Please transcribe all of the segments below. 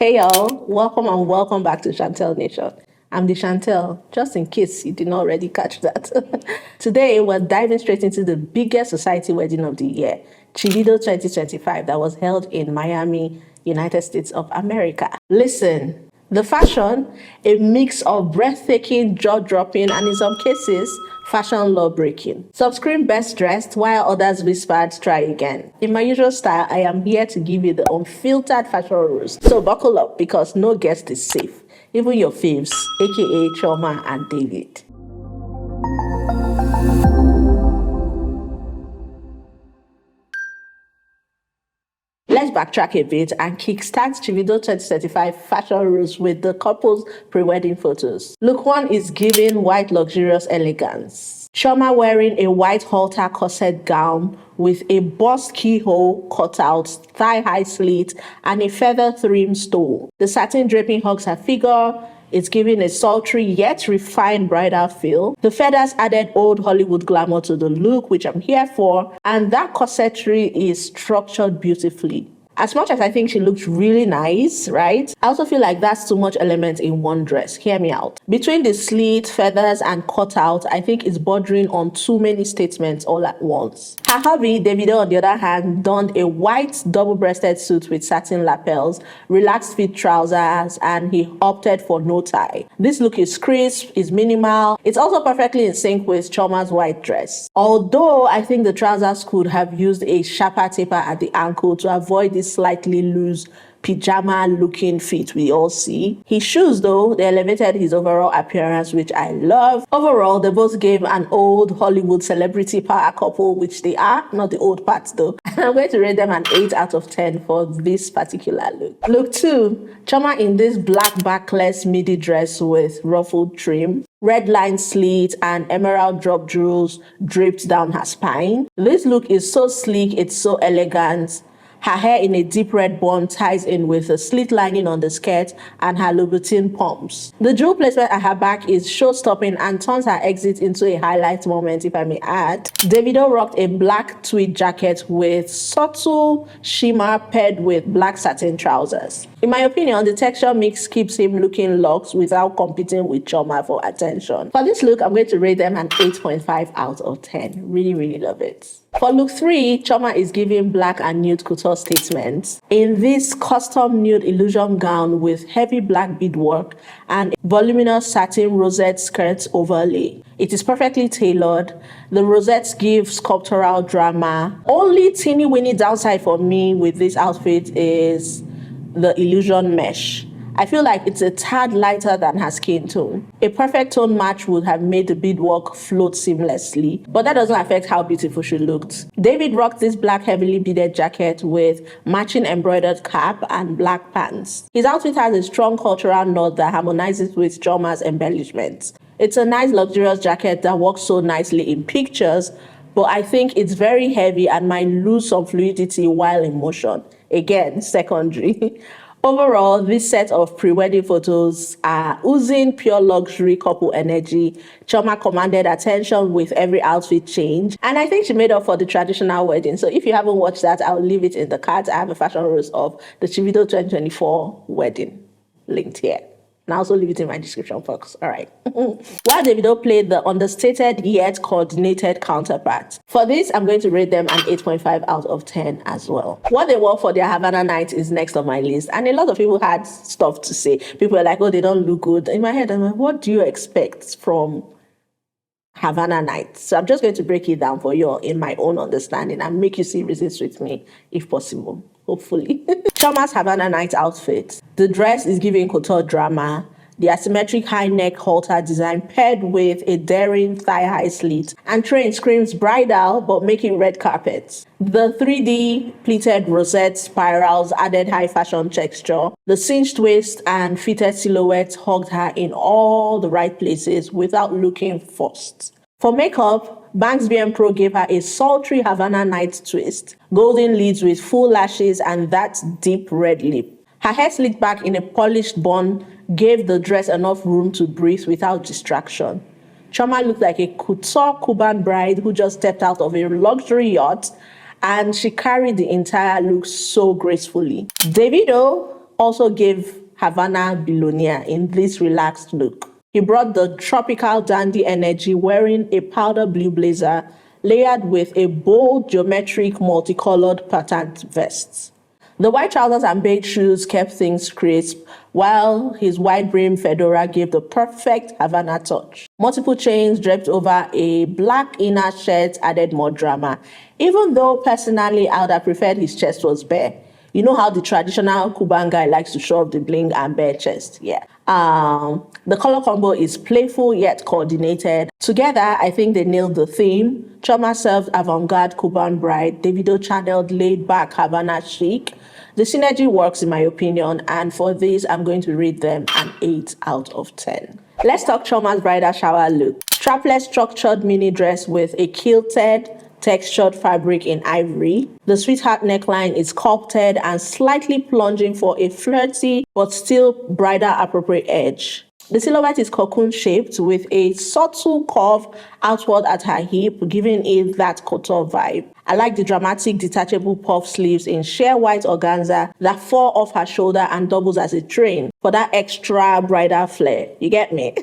Hey y'all, welcome and welcome back to Chantel Nation. I'm the Chantel, just in case you did not already catch that. Today, we're diving straight into the biggest society wedding of the year, Chivido 2025, that was held in Miami, United States of America. Listen, the fashion, a mix of breathtaking, jaw-dropping, and in some cases, fashion law-breaking. Some screamed best dressed, while others whispered try again. In my usual style, I am here to give you the unfiltered fashion rules. So buckle up, because no guest is safe. Even your faves, aka Chioma and David. Let's backtrack a bit and kickstart Chivido 2035 fashion rules with the couple's pre-wedding photos. Look 1 is giving white luxurious elegance. Chioma wearing a white halter corset gown with a bust keyhole cutout, thigh-high slit, and a feather trim stole. The satin draping hugs her figure. It's giving a sultry yet refined bridal feel. The feathers added old Hollywood glamour to the look, which I'm here for, and that corsetry is structured beautifully. As much as I think she looked really nice, right? I also feel like that's too much element in one dress. Hear me out. Between the slit, feathers, and cutout, I think it's bordering on too many statements all at once. Her hubby, Davido, on the other hand, donned a white double-breasted suit with satin lapels, relaxed fit trousers, and he opted for no tie. This look is crisp, is minimal. It's also perfectly in sync with Chioma's white dress. Although I think the trousers could have used a sharper taper at the ankle to avoid this slightly loose pajama looking fit we all see. His shoes though, they elevated his overall appearance, which I love. Overall, they both gave an old Hollywood celebrity power couple, which they are, not the old parts though. I'm going to rate them an 8 out of 10 for this particular look. Look 2, Chioma in this black backless midi dress with ruffled trim, red line slit, and emerald drop jewels draped down her spine. This look is so sleek, it's so elegant. Her hair in a deep red bun ties in with a slit lining on the skirt and her Louboutin pumps. The jewel placement at her back is show-stopping and turns her exit into a highlight moment, if I may add. Davido rocked a black tweed jacket with subtle shimmer paired with black satin trousers. In my opinion, the texture mix keeps him looking luxe without competing with Chioma for attention. For this look, I'm going to rate them an 8.5 out of 10. Really, really love it. For look 3, Chioma is giving black and nude couture statements in this custom nude illusion gown with heavy black beadwork and voluminous satin rosette skirt overlay. It is perfectly tailored. The rosettes give sculptural drama. Only teeny weeny downside for me with this outfit is the illusion mesh. I feel like it's a tad lighter than her skin tone. A perfect tone match would have made the beadwork float seamlessly, but that doesn't affect how beautiful she looked. David rocked this black heavily beaded jacket with matching embroidered cap and black pants. His outfit has a strong cultural note that harmonizes with Chioma's embellishments. It's a nice luxurious jacket that works so nicely in pictures, but I think it's very heavy and might lose some fluidity while in motion. Again, secondary. Overall, this set of pre-wedding photos are oozing pure luxury couple energy. Chioma commanded attention with every outfit change, and I think she made up for the traditional wedding. So if you haven't watched that, I'll leave it in the cards. I have a fashion rules of the Chivido 2024 wedding linked here. And I'll also leave it in my description box. All right. While Davido played the understated yet coordinated counterpart. For this, I'm going to rate them an 8.5 out of 10 as well. What they wore for their Havana night is next on my list. And a lot of people had stuff to say. People were like, oh, they don't look good. In my head, I'm like, what do you expect from Havana night? So I'm just going to break it down for you in my own understanding and make you see reasons with me if possible. Hopefully. Chioma's Havana night outfit. The dress is giving couture drama. The asymmetric high neck halter design paired with a daring thigh-high slit and train screams bridal but making red carpets. The 3D pleated rosette spirals added high fashion texture. The cinched waist and fitted silhouette hugged her in all the right places without looking forced. For makeup, Banks BM Pro gave her a sultry Havana night twist, golden lids with full lashes and that deep red lip. Her hair slicked back in a polished bun gave the dress enough room to breathe without distraction. Chioma looked like a couture Cuban bride who just stepped out of a luxury yacht, and she carried the entire look so gracefully. Davido also gave Havana Billionaire in this relaxed look. He brought the tropical dandy energy wearing a powder blue blazer layered with a bold geometric multicolored patterned vest. The white trousers and beige shoes kept things crisp, while his wide-brimmed fedora gave the perfect Havana touch. Multiple chains draped over a black inner shirt added more drama, even though personally I would have preferred his chest was bare. You know how the traditional Cuban guy likes to show off the bling and bare chest, yeah. The color combo is playful yet coordinated. Together, I think they nailed the theme. Chioma served avant-garde Cuban bride. Davido channeled laid-back Havana chic. The synergy works in my opinion, and for this, I'm going to rate them an 8 out of 10. Let's talk Chioma's bridal shower look. Strapless structured mini dress with a kilted, textured fabric in ivory. The sweetheart neckline is sculpted and slightly plunging for a flirty but still bridal appropriate edge. The silhouette is cocoon shaped with a subtle curve outward at her hip, giving it that couture vibe. I like the dramatic detachable puff sleeves in sheer white organza that fall off her shoulder and doubles as a train for that extra bridal flair. You get me?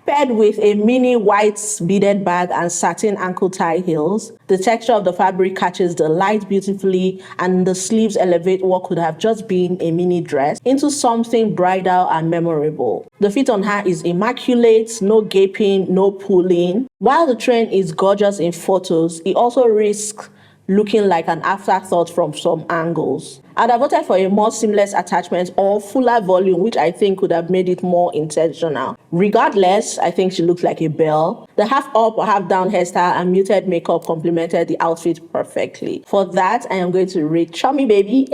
Paired with a mini white beaded bag and satin ankle tie heels, the texture of the fabric catches the light beautifully and the sleeves elevate what could have just been a mini dress into something bridal and memorable. The fit on her is immaculate, no gaping, no pulling. While the train is gorgeous in photos, it also risks looking like an afterthought from some angles. I'd have voted for a more seamless attachment or fuller volume, which I think could have made it more intentional. Regardless, I think she looks like a belle. The half up or half down hairstyle and muted makeup complemented the outfit perfectly. For that, I am going to rate Chummy Baby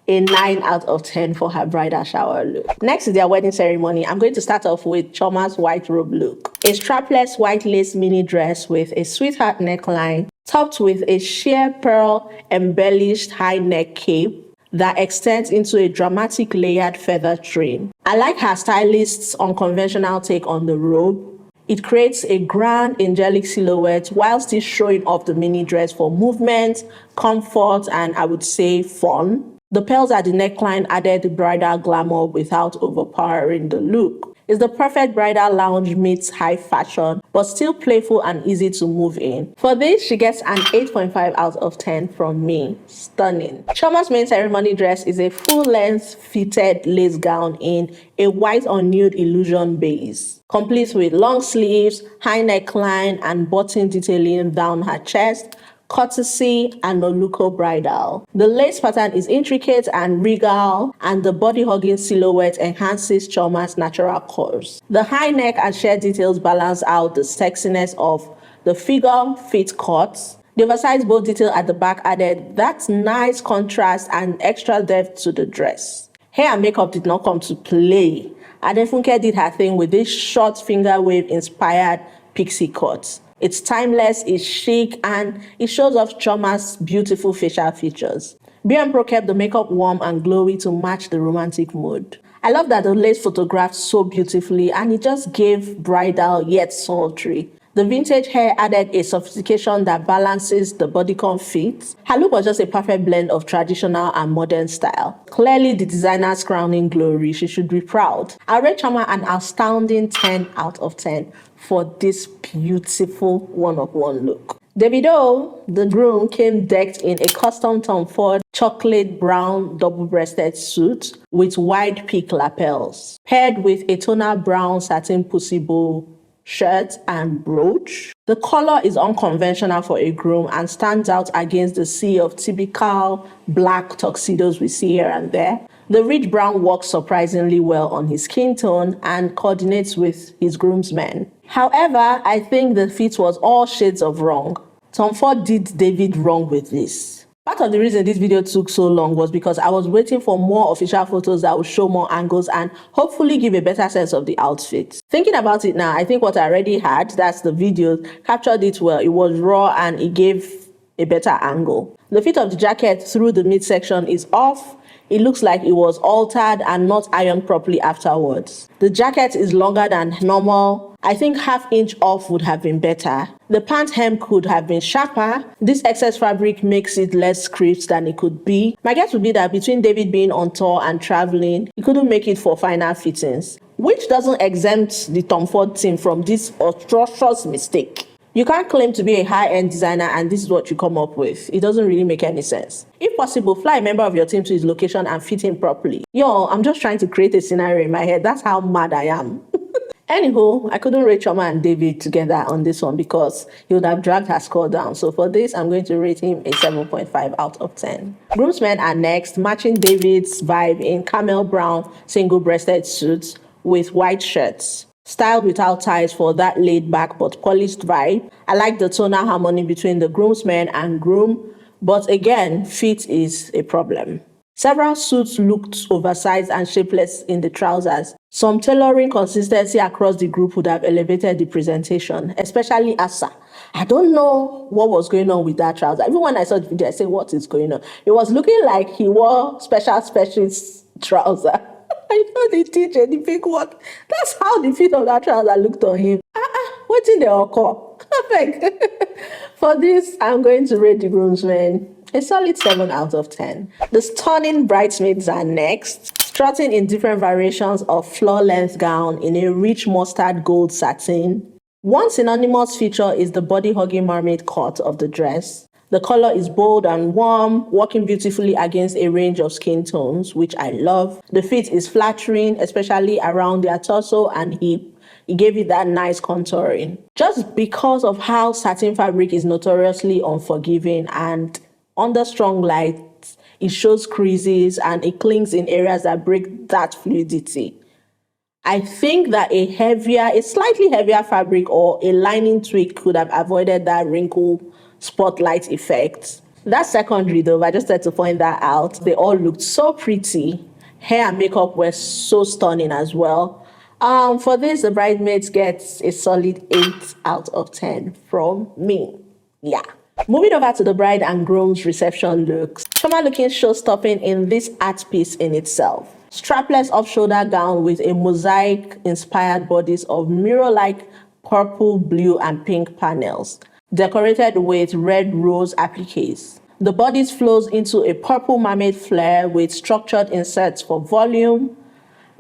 a 9 out of 10 for her bridal shower look. Next is their wedding ceremony. I'm going to start off with Chioma's white robe look. A strapless white lace mini dress with a sweetheart neckline, topped with a sheer pearl embellished high neck cape that extends into a dramatic layered feather train. I like her stylist's unconventional take on the robe. It creates a grand angelic silhouette while still showing off the mini dress for movement, comfort, and I would say fun. The pearls at the neckline added the bridal glamour without overpowering the look. It's the perfect bridal lounge meets high fashion, but still playful and easy to move in. For this, she gets an 8.5 out of 10 from me. Stunning. Chioma's main ceremony dress is a full-length fitted lace gown in a white or nude illusion base, complete with long sleeves, high neckline, and button detailing down her chest, courtesy and Oluko bridal. The lace pattern is intricate and regal, and the body-hugging silhouette enhances Chioma's natural curves. The high neck and sheer details balance out the sexiness of the figure fit cuts. The oversized bow detail at the back added that nice contrast and extra depth to the dress. Hair and makeup did not come to play. Adefunke did her thing with this short finger wave inspired pixie cut. It's timeless, it's chic, and it shows off Chioma's beautiful facial features. B&Pro kept the makeup warm and glowy to match the romantic mood. I love that the lace photographed so beautifully and it just gave bridal yet sultry. The vintage hair added a sophistication that balances the bodycon fit. Her look was just a perfect blend of traditional and modern style. Clearly the designer's crowning glory. She should be proud. I rate Chioma an astounding 10 out of 10 for this beautiful one-of-one look. Davido, the groom, came decked in a custom Tom Ford chocolate brown double-breasted suit with wide peak lapels, paired with a tonal brown satin pussy bow shirt and brooch. The color is unconventional for a groom and stands out against the sea of typical black tuxedos we see here and there. The rich brown works surprisingly well on his skin tone and coordinates with his groomsmen. However, I think the fit was all shades of wrong. Tom Ford did David wrong with this. Part of the reason this video took so long was because I was waiting for more official photos that would show more angles and hopefully give a better sense of the outfit. Thinking about it now, I think what I already had, that's the video, captured it well. It was raw and it gave a better angle. The fit of the jacket through the midsection is off. It looks like it was altered and not ironed properly afterwards. The jacket is longer than normal. I think half-inch off would have been better. The pant hem could have been sharper. This excess fabric makes it less crisp than it could be. My guess would be that between David being on tour and traveling, he couldn't make it for final fittings, which doesn't exempt the Tom Ford team from this atrocious mistake. You can't claim to be a high-end designer and this is what you come up with. It doesn't really make any sense. If possible, fly a member of your team to his location and fit him properly. Yo, I'm just trying to create a scenario in my head. That's how mad I am. Anywho, I couldn't rate Chioma and David together on this one because he would have dragged her score down. So for this, I'm going to rate him a 7.5 out of 10. Groomsmen are next, matching David's vibe in camel brown single-breasted suits with white shirts. Styled without ties for that laid-back but polished vibe. I like the tonal harmony between the groomsmen and groom, but again, fit is a problem. Several suits looked oversized and shapeless in the trousers. Some tailoring consistency across the group would have elevated the presentation, especially Asa. I don't know what was going on with that trouser. Even when I saw the video, I said, what is going on? It was looking like he wore specialist trouser. I know they teach the big one. That's how the fit of that trouser looked on him. What in the occur? For this, I'm going to rate the groomsmen a solid 7 out of 10. The stunning bridesmaids are next, strutting in different variations of floor-length gown in a rich mustard gold satin. One synonymous feature is the body-hugging mermaid cut of the dress. The color is bold and warm, working beautifully against a range of skin tones, which I love. The fit is flattering, especially around their torso and hip. It gave it that nice contouring. Just because of how satin fabric is notoriously unforgiving, and under strong light, it shows creases and it clings in areas that break that fluidity. I think that a slightly heavier fabric or a lining tweak could have avoided that wrinkle spotlight effect. That's secondary though, I just had to point that out. They all looked so pretty. Hair and makeup were so stunning as well. For this, the bridesmaids gets a solid 8 out of 10 from me. Yeah. Moving over to the bride and groom's reception looks. Chioma looking show-stopping in this art piece in itself. Strapless off-shoulder gown with a mosaic-inspired bodice of mirror-like purple, blue, and pink panels, decorated with red rose appliques. The bodice flows into a purple mermaid flare with structured inserts for volume.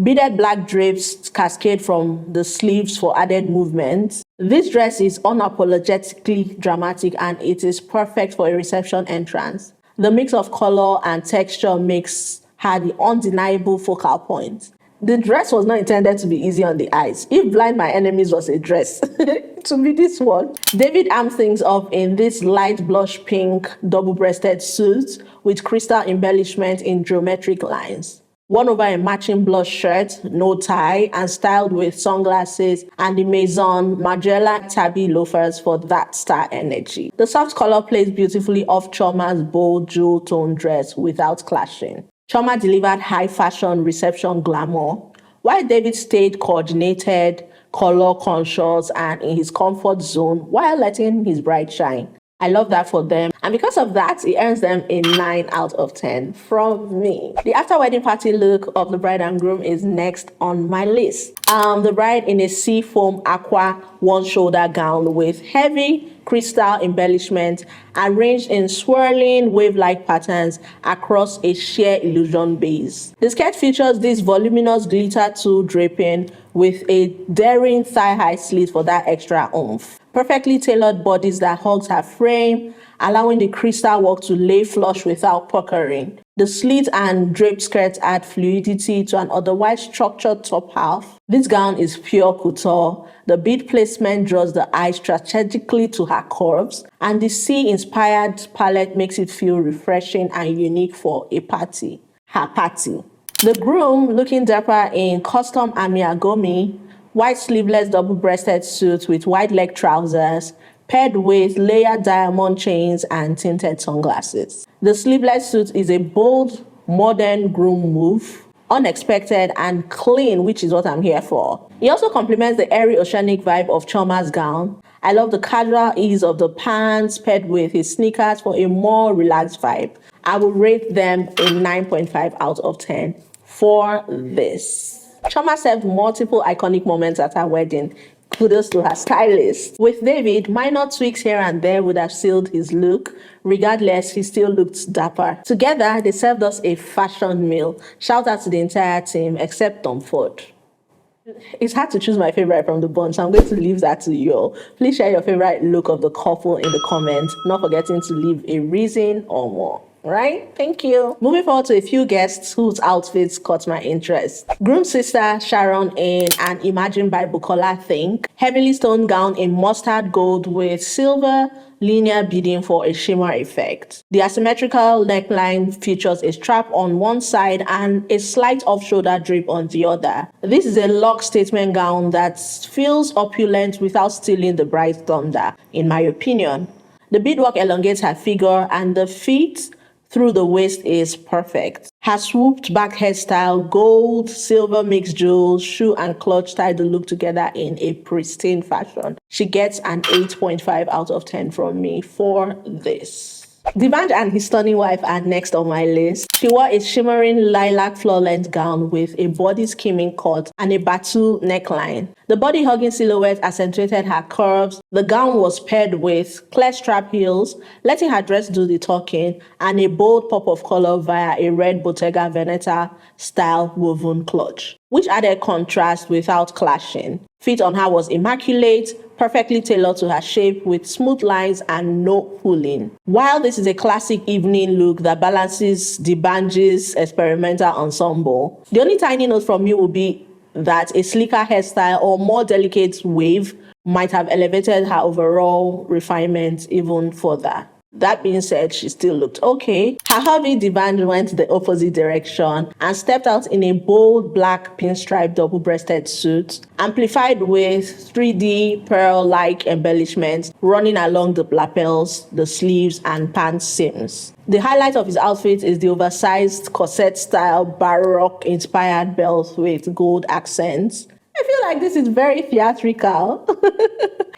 Beaded black drapes cascade from the sleeves for added movement. This dress is unapologetically dramatic and it is perfect for a reception entrance. The mix of color and texture makes her the undeniable focal point. The dress was not intended to be easy on the eyes. If Blind My Enemies was a dress, to be this one. David arms things up in this light blush pink double-breasted suit with crystal embellishment in geometric lines. Worn over a matching blush shirt, no tie, and styled with sunglasses and the Maison Margiela tabby loafers for that star energy. The soft color plays beautifully off Chioma's bold jewel tone dress without clashing. Chioma delivered high fashion reception glamour, while David stayed coordinated, color conscious, and in his comfort zone while letting his bride shine. I love that for them. And because of that, it earns them a 9 out of 10 from me. The after wedding party look of the bride and groom is next on my list. The bride in a sea foam aqua one-shoulder gown with heavy crystal embellishment arranged in swirling wave-like patterns across a sheer illusion base. The skirt features this voluminous glitter tulle draping with a daring thigh-high slit for that extra oomph. Perfectly tailored bodice that hugs her frame, allowing the crystal work to lay flush without puckering. The slit and draped skirts add fluidity to an otherwise structured top half. This gown is pure couture. The bead placement draws the eye strategically to her curves, and the sea-inspired palette makes it feel refreshing and unique for a party. Her party. The groom, looking dapper in custom Amy Aghomi, white sleeveless double-breasted suit with wide leg trousers, paired with layered diamond chains and tinted sunglasses. The sleeveless suit is a bold, modern groom move, unexpected and clean, which is what I'm here for. It also complements the airy oceanic vibe of Chioma's gown. I love the casual ease of the pants paired with his sneakers for a more relaxed vibe. I will rate them a 9.5 out of 10 for this. Chioma served multiple iconic moments at her wedding. Kudos to her stylist. With David, minor tweaks here and there would have sealed his look. Regardless, he still looked dapper. Together, they served us a fashion meal. Shout out to the entire team, except Tom Ford. It's hard to choose my favorite from the bunch, so I'm going to leave that to you all. Please share your favorite look of the couple in the comments, not forgetting to leave a reason or more. Right? Thank you. Moving forward to a few guests whose outfits caught my interest. Groom's sister Sharon in an Imagine by Bukola Think. Heavily stoned gown in mustard gold with silver linear beading for a shimmer effect. The asymmetrical neckline features a strap on one side and a slight off-shoulder drape on the other. This is a lock statement gown that feels opulent without stealing the bright thunder, in my opinion. The beadwork elongates her figure and the fit through the waist is perfect. Her swooped back hairstyle, gold, silver mixed jewels, shoe and clutch tie the look together in a pristine fashion. She gets an 8.5 out of 10 from me for this. DBanj and his stunning wife are next on my list. She wore a shimmering lilac floor-length gown with a body skimming cut and a batu neckline. The body-hugging silhouette accentuated her curves. The gown was paired with clear strap heels, letting her dress do the talking, and a bold pop of color via a red Bottega Veneta style woven clutch, which added contrast without clashing. Fit on her was immaculate, perfectly tailored to her shape with smooth lines and no pulling. While this is a classic evening look that balances DBanj's experimental ensemble, the only tiny note from me will be that a sleeker hairstyle or more delicate wave might have elevated her overall refinement even further. That being said, she still looked okay. Her hubby DBanj went the opposite direction and stepped out in a bold black pinstripe double-breasted suit, amplified with 3D pearl-like embellishments running along the lapels, the sleeves, and pants seams. The highlight of his outfit is the oversized corset-style Baroque-inspired belt with gold accents. I feel like this is very theatrical.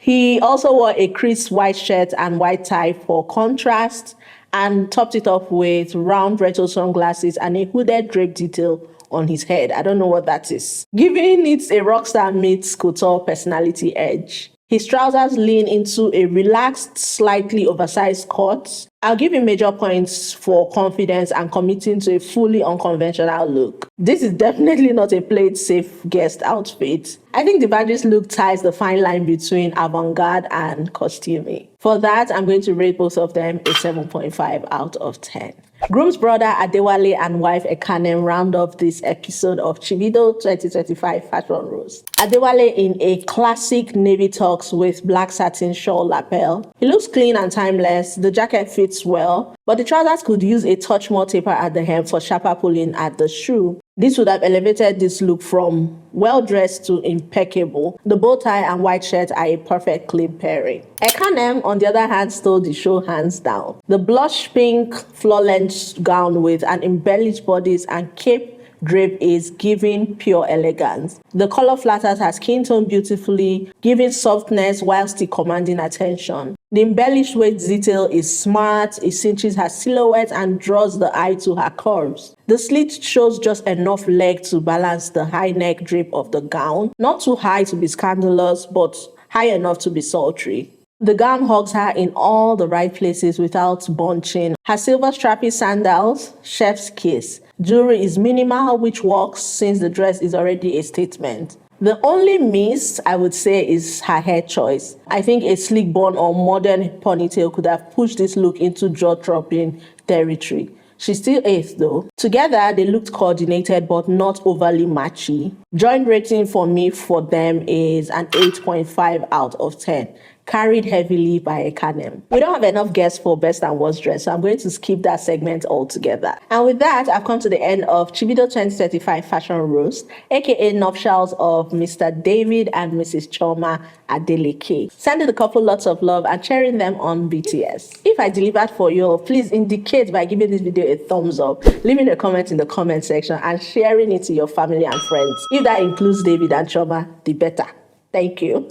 He also wore a crisp white shirt and white tie for contrast and topped it off with round retro sunglasses and a hooded drape detail on his head. I don't know what that is. Giving it a rockstar meets couture personality edge. His trousers lean into a relaxed, slightly oversized cut. I'll give him major points for confidence and committing to a fully unconventional look. This is definitely not a play-safe guest outfit. I think DBanj's look ties the fine line between avant-garde and costuming. For that, I'm going to rate both of them a 7.5 out of 10. Groom's brother Adewale and wife Ekanem round off this episode of Chivido 2025 Fashion Roast. Adewale in a classic navy tux with black satin shawl lapel. He looks clean and timeless. The jacket fits well, but the trousers could use a touch more taper at the hem for sharper pulling at the shoe. This would have elevated this look from well-dressed to impeccable. The bow tie and white shirt are a perfect clean pairing. Ekanem, on the other hand, stole the show hands down. The blush pink floor-length gown with an embellished bodice and cape drape is giving pure elegance. The color flatters her skin tone beautifully, giving softness while still commanding attention. The embellished waist detail is smart, it cinches her silhouette and draws the eye to her curves. The slit shows just enough leg to balance the high neck drape of the gown. Not too high to be scandalous, but high enough to be sultry. The gown hugs her in all the right places without bunching. Her silver strappy sandals, chef's kiss. Jewelry is minimal, which works since the dress is already a statement. The only miss, I would say, is her hair choice. I think a sleek bun or modern ponytail could have pushed this look into jaw-dropping territory. She still ate though. Together, they looked coordinated but not overly matchy. Joint rating for me for them is an 8.5 out of 10. Carried heavily by Ekanem. We don't have enough guests for best and worst dress, so I'm going to skip that segment altogether. And with that, I've come to the end of Chivido 2035 Fashion Roast, aka nuptials of Mr. David and Mrs. Chioma Adeleke. Sending the couple lots of love and sharing them on BTS. If I delivered for you, please indicate by giving this video a thumbs up, leaving a comment in the comment section, and sharing it to your family and friends. If that includes David and Chioma, the better. Thank you.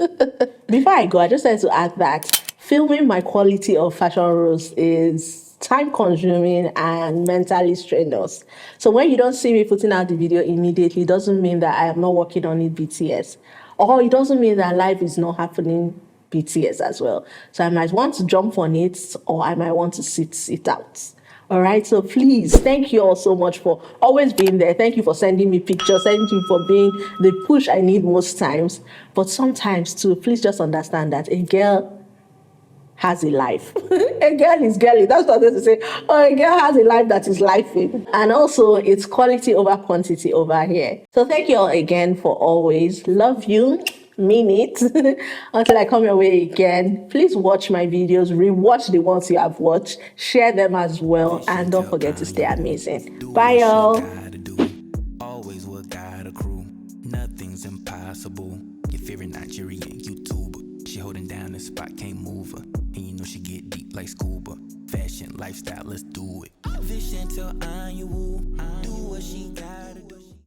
Before I go, I just wanted to add that filming my quality of fashion roast is time consuming and mentally strenuous. So when you don't see me putting out the video immediately, it doesn't mean that I am not working on it BTS. Or it doesn't mean that life is not happening BTS as well. So I might want to jump on it, or I might want to sit it out. All right, so please, thank you all so much for always being there. Thank you for sending me pictures. Thank you for being the push I need most times. But sometimes too, please just understand that a girl has a life. A girl is girly. That's what they say. Oh, a girl has a life that is lifing. And also, it's quality over quantity over here. So thank you all again for always. Love you. Mean it. Until I come your way again, please watch my videos. Rewatch the ones you have watched. Share them as well. And don't forget to stay amazing. Bye, y'all. Always what got a crew. Nothing's impossible. Your favorite Nigerian YouTuber. She holding down the spot, can't move her. And you know she get deep like scuba. Fashion, lifestyle, let's do it. Vision till Anyanwu. Do what she got.